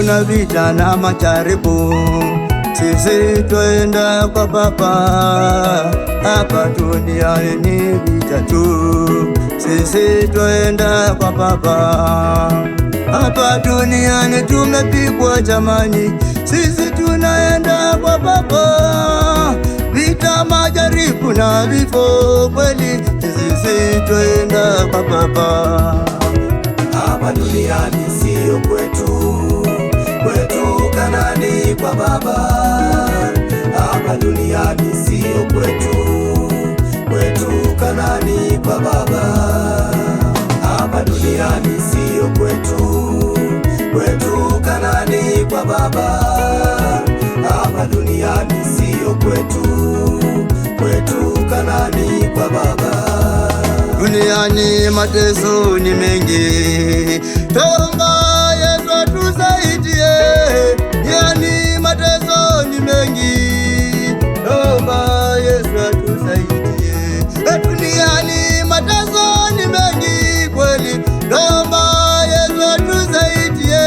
kuna vita na majaribu, sisi twenda kwa Baba. Hapa duniani ni vita tu, sisi twenda kwa Baba. Hapa duniani tumepigwa jamani, sisi tunaenda kwa Baba. Vita, majaribu na vifo kweli, sisi twenda kwa Baba. Hapa duniani sio kwetu, kwetu Kanani kwa Baba. Hapa duniani sio kwetu, kwetu Kanani kwa Baba. Hapa duniani sio kwetu, kwetu Kanani kwa Baba. Hapa duniani sio kwetu, kwetu Kanani kwa Baba. Duniani mateso ni mengi, tuomba Yesu atusaidie. Duniani mateso ni mengi, tuomba Yesu atusaidie. Duniani mateso ni mengi kweli, tuomba Yesu atusaidie.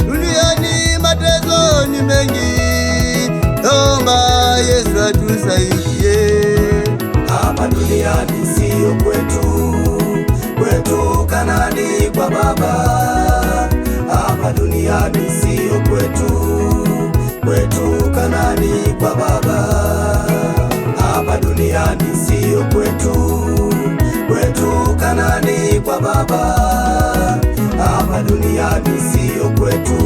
Duniani mateso ni mengi, tuomba Yesu atusaidie. Hapa duniani sio kwetu, kwetu Kanani kwa Baba. Hapa duniani sio kwetu, kwetu Kanani kwa Baba. Hapa duniani sio kwetu, kwetu Kanani kwa Baba. Hapa duniani sio kwetu,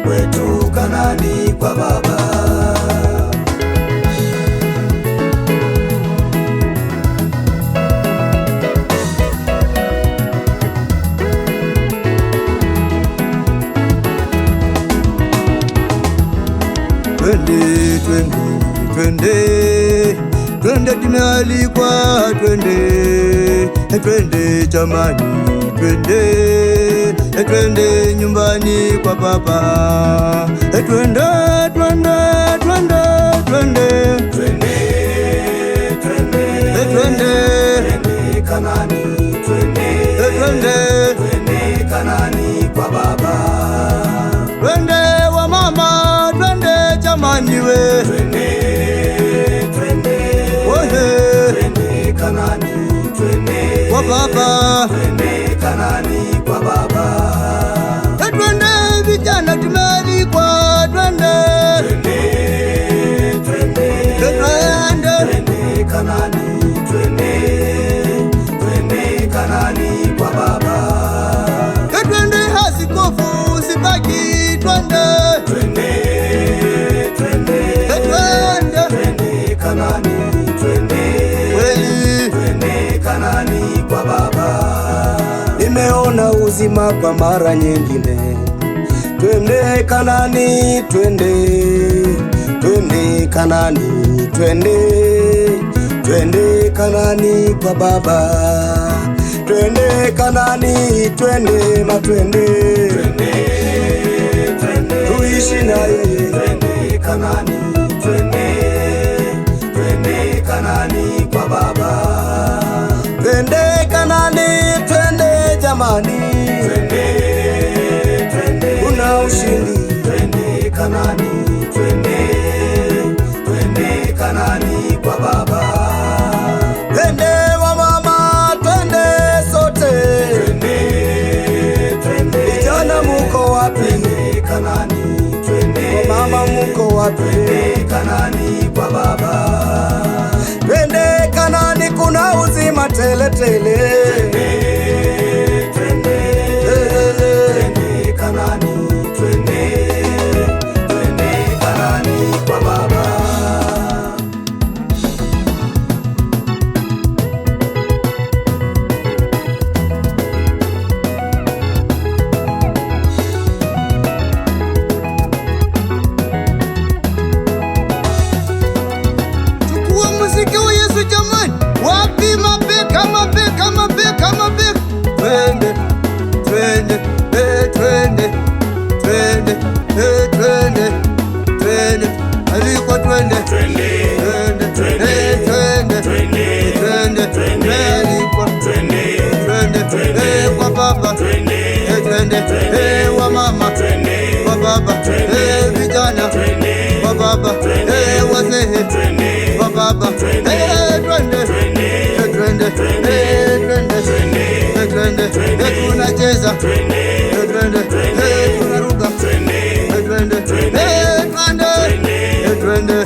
kwetu Kanani kwa Baba. Twende, twende, twende, twende tumealikwa, twende, twende jamani, twende, twende nyumbani kwa Baba. Twende, twende, twende, twende, Twende, twende, twende Kanani, twende, twende Kanani kwa Baba. twende wa mama, twende jamani we, Twende, twende, ohe, twende Kanani, twende kwa Baba. twende Kanani kwa Baba. Twende vijana tumealikwa, twende, Twende, twende, twende, twende Kanani, twende, twende Kanani kwa Baba. twende askofu usibaki, twende, Twende, twende, twende twende Kanani, twende, kweli. twende Kanani kwa Baba. Nimeona uzima kwa mara nyingine, twende Kanani, twende, twende Kanani, twende, twende Kanani kwa Baba. Twende Kanani, twende matwende, Twende, twende, tuishi na yeye. twende Kanani, twende, twende Kanani kwa Baba. Twende Kanani, twende jamani, Twende, twende, kuna ushindi. twende Kanani, twende, twende Kanani kwa Baba. Twende wa mama, twende sote. Twende, twende, Vijana muko wapi? twende Kanani, twende, Mama muko wapi? twende Kanani kwa Baba. Twende Kanani, kuna uzima tele tele. Twende, twende, twende Kanani, twende, twende Kanani kwa Baba. Chukua muziki wa Yesu jamani, wapi mabeka, mabeka, mabeka. baba, vijana kwa baba, wazee kwa baba, twende tunacheza, tunaruka, twende